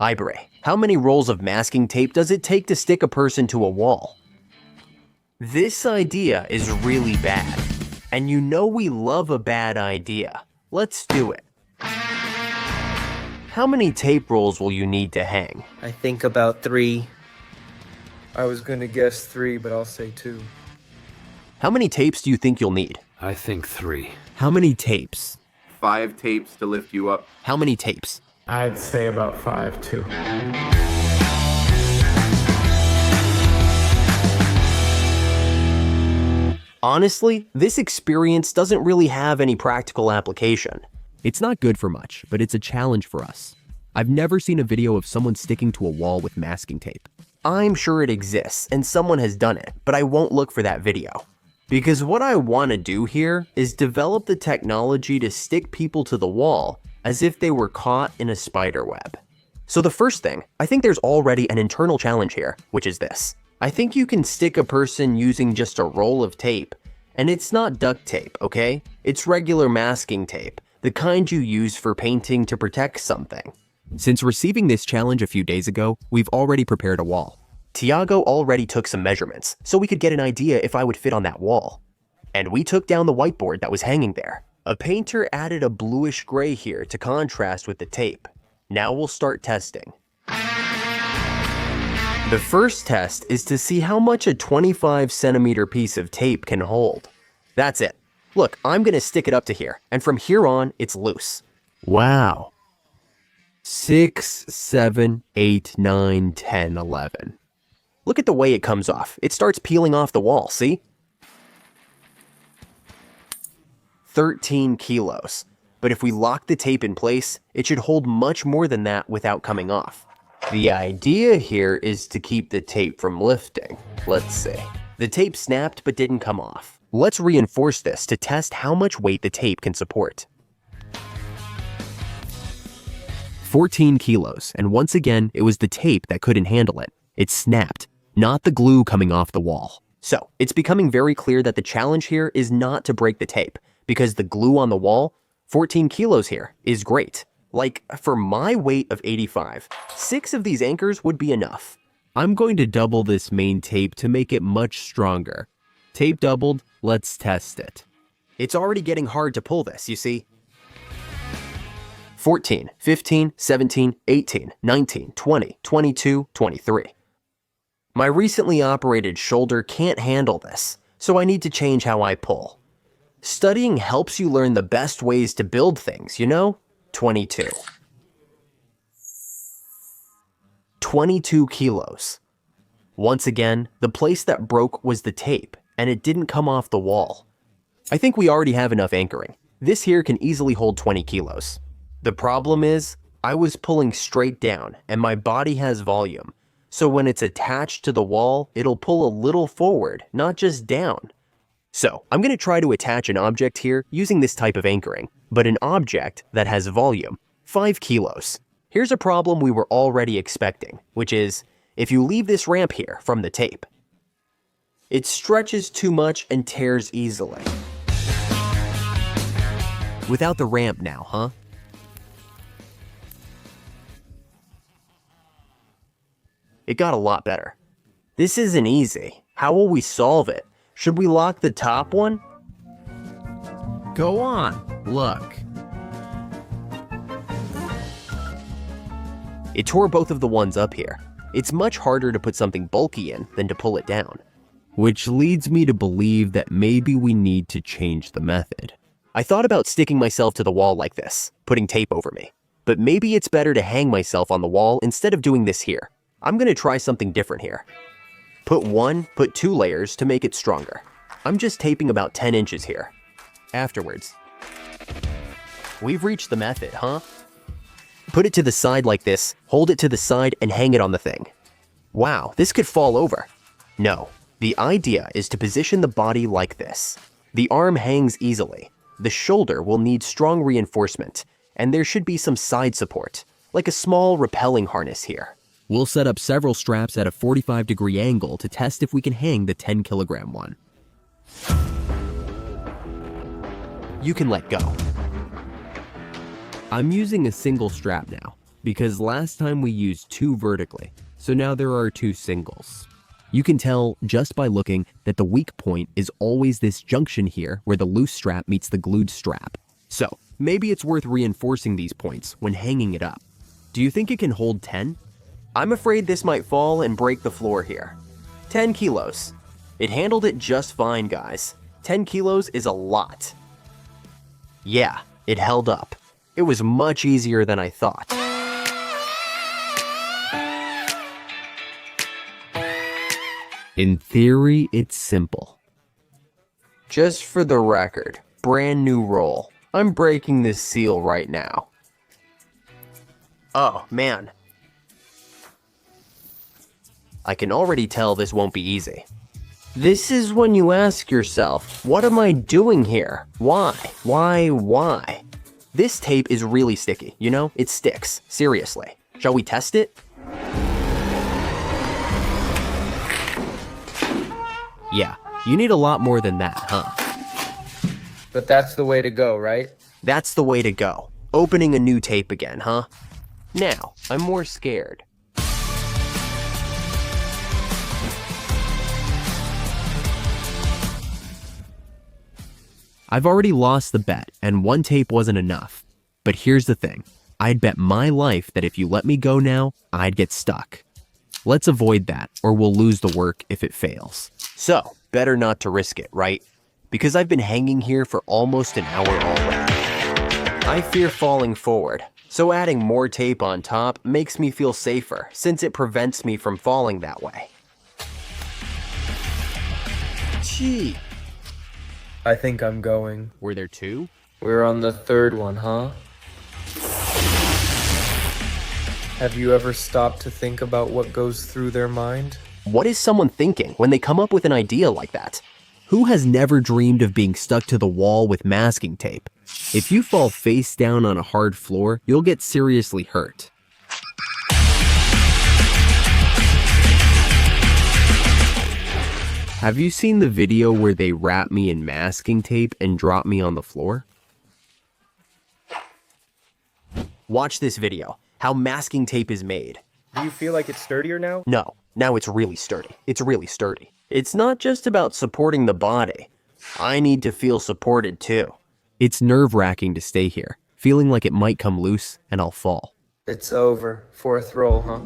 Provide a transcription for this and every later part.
Ivory, how many rolls of masking tape does it take to stick a person to a wall? This idea is really bad, and you know we love a bad idea. Let's do it. How many tape rolls will you need to hang? I think about 3. I was gonna guess 3, but I'll say 2. How many tapes do you think you'll need? I think 3. How many tapes? 5 tapes to lift you up. How many tapes? I'd say about 5 too. Honestly, this experience doesn't really have any practical application. It's not good for much, but it's a challenge for us. I've never seen a video of someone sticking to a wall with masking tape. I'm sure it exists and someone has done it, but I won't look for that video. Because what I want to do here is develop the technology to stick people to the wall as if they were caught in a spider web. So the first thing, I think there's already an internal challenge here, which is this. I think you can stick a person using just a roll of tape, and it's not duct tape, okay? It's regular masking tape, the kind you use for painting to protect something. Since receiving this challenge a few days ago, we've already prepared a wall. Tiago already took some measurements, so we could get an idea if I would fit on that wall. And we took down the whiteboard that was hanging there. A painter added a bluish gray here to contrast with the tape. Now we'll start testing. The first test is to see how much a 25 centimeter piece of tape can hold. That's it. Look, I'm gonna stick it up to here, and from here on, it's loose. Wow. 6, 7, 8, 9, 10, 11. Look at the way it comes off. It starts peeling off the wall, see? 13 kilos. But if we lock the tape in place, it should hold much more than that without coming off. The idea here is to keep the tape from lifting. Let's see. The tape snapped but didn't come off. Let's reinforce this to test how much weight the tape can support. 14 kilos, and once again, it was the tape that couldn't handle it. It snapped, not the glue coming off the wall. So, it's becoming very clear that the challenge here is not to break the tape, because the glue on the wall, 14 kilos here, is great. Like, for my weight of 85, 6 of these anchors would be enough. I'm going to double this main tape to make it much stronger. Tape doubled, let's test it. It's already getting hard to pull this, you see. 14, 15, 17, 18, 19, 20, 22, 23. My recently operated shoulder can't handle this, so I need to change how I pull. Studying helps you learn the best ways to build things, you know? 22. 22 kilos. Once again, the place that broke was the tape, and it didn't come off the wall. I think we already have enough anchoring. This here can easily hold 20 kilos. The problem is, I was pulling straight down, and my body has volume. So when it's attached to the wall, it'll pull a little forward, not just down. So I'm going to try to attach an object here using this type of anchoring, but an object that has volume, 5 kilos. Here's a problem we were already expecting, which is, if you leave this ramp here from the tape, it stretches too much and tears easily. Without the ramp now, huh? It got a lot better. This isn't easy. How will we solve it? Should we lock the top one? Go on, look. It tore both of the ones up here. It's much harder to put something bulky in than to pull it down. Which leads me to believe that maybe we need to change the method. I thought about sticking myself to the wall like this, putting tape over me. But maybe it's better to hang myself on the wall instead of doing this here. I'm gonna try something different here. Put 2 layers to make it stronger. I'm just taping about 10 inches here. Afterwards. We've reached the method, huh? Put it to the side like this, hold it to the side and hang it on the thing. Wow, this could fall over. No, the idea is to position the body like this. The arm hangs easily. The shoulder will need strong reinforcement, and there should be some side support, like a small rappelling harness here. We'll set up several straps at a 45-degree angle to test if we can hang the 10-kilogram one. You can let go. I'm using a single strap now. because last time we used 2 vertically, so now there are 2 singles. You can tell just by looking that the weak point is always this junction here where the loose strap meets the glued strap. So maybe it's worth reinforcing these points when hanging it up. Do you think it can hold 10? I'm afraid this might fall and break the floor here. 10 kilos. It handled it just fine, guys. 10 kilos is a lot. Yeah, it held up. It was much easier than I thought. In theory, it's simple. Just for the record, brand new roll. I'm breaking this seal right now. Oh, man. I can already tell this won't be easy. This is when you ask yourself, what am I doing here? Why? Why? This tape is really sticky, you know? It sticks, seriously. Shall we test it? Yeah, you need a lot more than that, huh? But that's the way to go, right? That's the way to go. Opening a new tape again, huh? Now, I'm more scared. I've already lost the bet, and 1 tape wasn't enough. But here's the thing. I'd bet my life that if you let me go now, I'd get stuck. Let's avoid that, or we'll lose the work if it fails. So, better not to risk it, right? Because I've been hanging here for almost an hour already. I fear falling forward, so adding more tape on top makes me feel safer since it prevents me from falling that way. Gee. I think I'm going. Were there 2? We're on the 3rd one, huh? Have you ever stopped to think about what goes through their mind? What is someone thinking when they come up with an idea like that? Who has never dreamed of being stuck to the wall with masking tape? If you fall face down on a hard floor, you'll get seriously hurt. Have you seen the video where they wrap me in masking tape and drop me on the floor? Watch this video, how masking tape is made. Do you feel like it's sturdier now? No, now it's really sturdy. It's really sturdy. It's not just about supporting the body. I need to feel supported too. It's nerve-wracking to stay here, feeling like it might come loose and I'll fall. It's over. 4th roll, huh?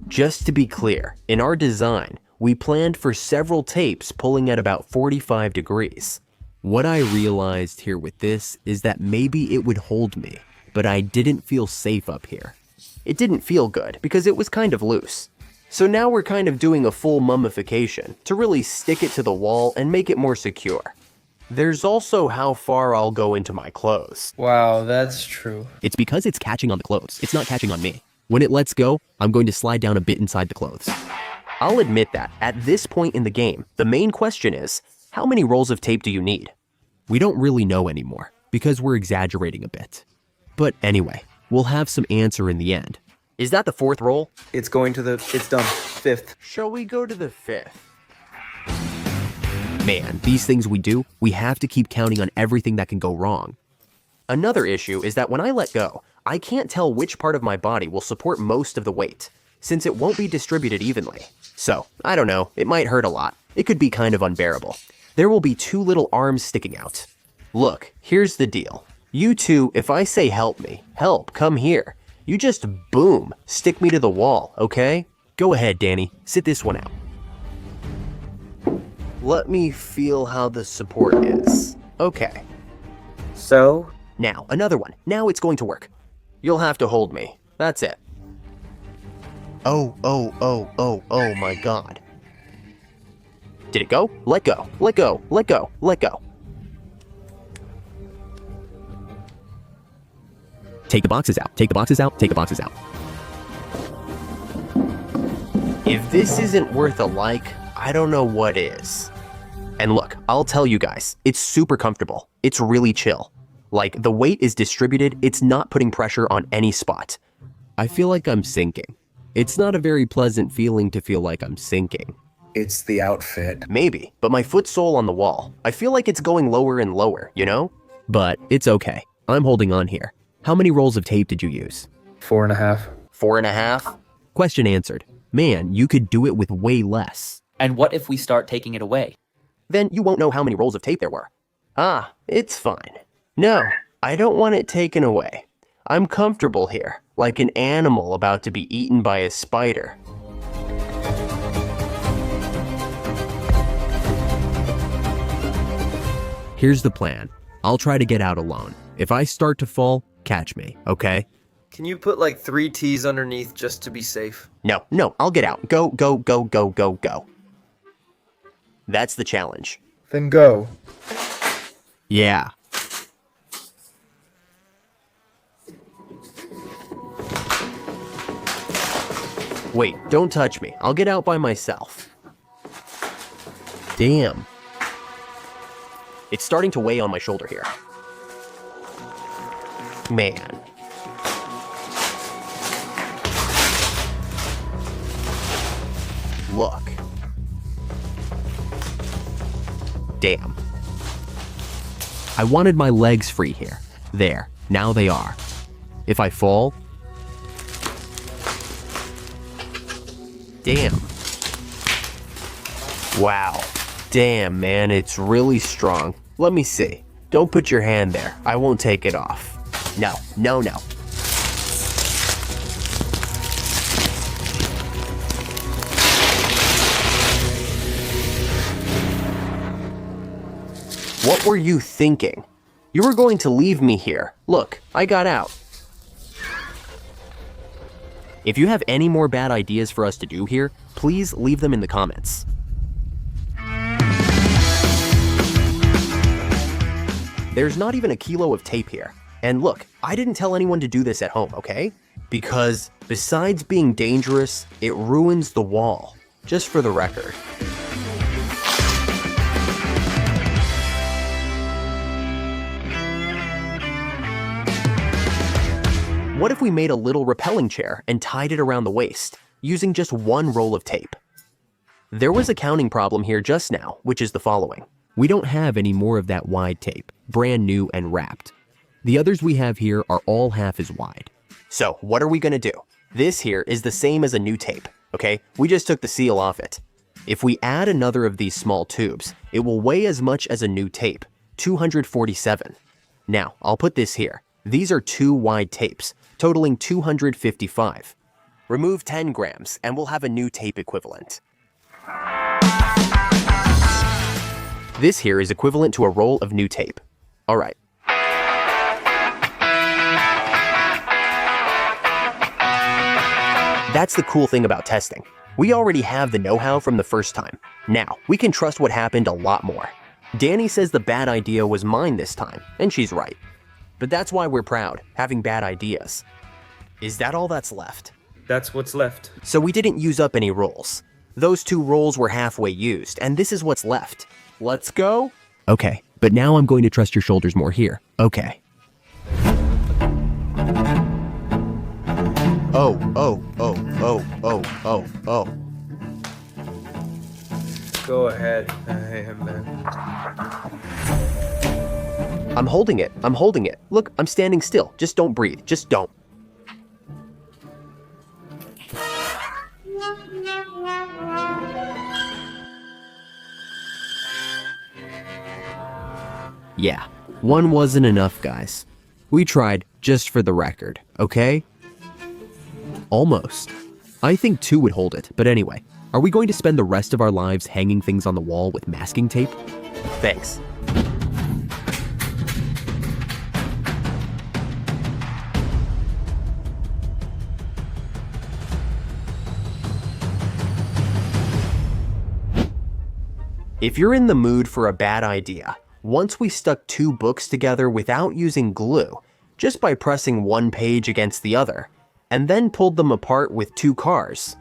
Just to be clear, in our design, we planned for several tapes pulling at about 45 degrees. What I realized here with this is that maybe it would hold me, but I didn't feel safe up here. It didn't feel good because it was kind of loose. So now we're kind of doing a full mummification to really stick it to the wall and make it more secure. There's also how far I'll go into my clothes. Wow, that's true. It's because it's catching on the clothes. It's not catching on me. When it lets go, I'm going to slide down a bit inside the clothes. I'll admit that at this point in the game, the main question is, how many rolls of tape do you need? We don't really know anymore because we're exaggerating a bit. But anyway, we'll have some answer in the end. Is that the 4th roll? It's done. 5th. Shall we go to the 5th? Man, these things we do, we have to keep counting on everything that can go wrong. Another issue is that when I let go, I can't tell which part of my body will support most of the weight, since it won't be distributed evenly. So, I don't know, it might hurt a lot. It could be kind of unbearable. There will be 2 little arms sticking out. Look, here's the deal. You two, if I say help me, help, come here. You just boom, stick me to the wall, okay? Go ahead, Danny, sit this one out. Let me feel how the support is. Okay. So? Now, another one. Now it's going to work. You'll have to hold me. That's it. Oh my God. Did it go? Let go, let go, let go, let go. Take the boxes out, take the boxes out, take the boxes out. If this isn't worth a like, I don't know what is. And look, I'll tell you guys, it's super comfortable. It's really chill. Like, the weight is distributed, it's not putting pressure on any spot. I feel like I'm sinking. It's not a very pleasant feeling to feel like I'm sinking. It's the outfit. Maybe, but my foot sole on the wall. I feel like it's going lower and lower, you know? But it's okay. I'm holding on here. How many rolls of tape did you use? 4.5. 4.5? Question answered. Man, you could do it with way less. And what if we start taking it away? Then you won't know how many rolls of tape there were. Ah, it's fine. No, I don't want it taken away. I'm comfortable here, like an animal about to be eaten by a spider. Here's the plan. I'll try to get out alone. If I start to fall, catch me, okay? Can you put like 3 T's underneath just to be safe? No, I'll get out. Go, go, go, go, go, go. That's the challenge. Then go. Yeah. Wait, don't touch me. I'll get out by myself. Damn. It's starting to weigh on my shoulder here. Man. Look. Damn. I wanted my legs free here. There. Now they are. If I fall... Damn. Wow. Damn, man, it's really strong. Let me see. Don't put your hand there. I won't take it off. No. What were you thinking? You were going to leave me here. Look, I got out. If you have any more bad ideas for us to do here, please leave them in the comments. There's not even a kilo of tape here. And look, I didn't tell anyone to do this at home, okay? Because besides being dangerous, it ruins the wall. Just for the record. What if we made a little rappelling chair and tied it around the waist, using just one roll of tape? There was a counting problem here just now, which is the following. We don't have any more of that wide tape, brand new and wrapped. The others we have here are all half as wide. So what are we gonna do? This here is the same as a new tape, okay? We just took the seal off it. If we add another of these small tubes, it will weigh as much as a new tape, 247. Now, I'll put this here. These are 2 wide tapes, totaling 255. Remove 10 grams and we'll have a new tape equivalent. This here is equivalent to a roll of new tape. All right. That's the cool thing about testing. We already have the know-how from the first time. Now, we can trust what happened a lot more. Danny says the bad idea was mine this time, and she's right. But that's why we're proud, having bad ideas. Is that all that's left? That's what's left. So we didn't use up any rolls. Those 2 rolls were halfway used, and this is what's left. Let's go? Okay, but now I'm going to trust your shoulders more here. Okay. Oh. Go ahead. Hey, man. I'm holding it. Look, I'm standing still. Just don't breathe. Just don't. Yeah, 1 wasn't enough, guys. We tried, just for the record, okay? Almost. I think 2 would hold it, but anyway. Are we going to spend the rest of our lives hanging things on the wall with masking tape? Thanks. If you're in the mood for a bad idea, once we stuck 2 books together without using glue, just by pressing one page against the other, and then pulled them apart with 2 cars,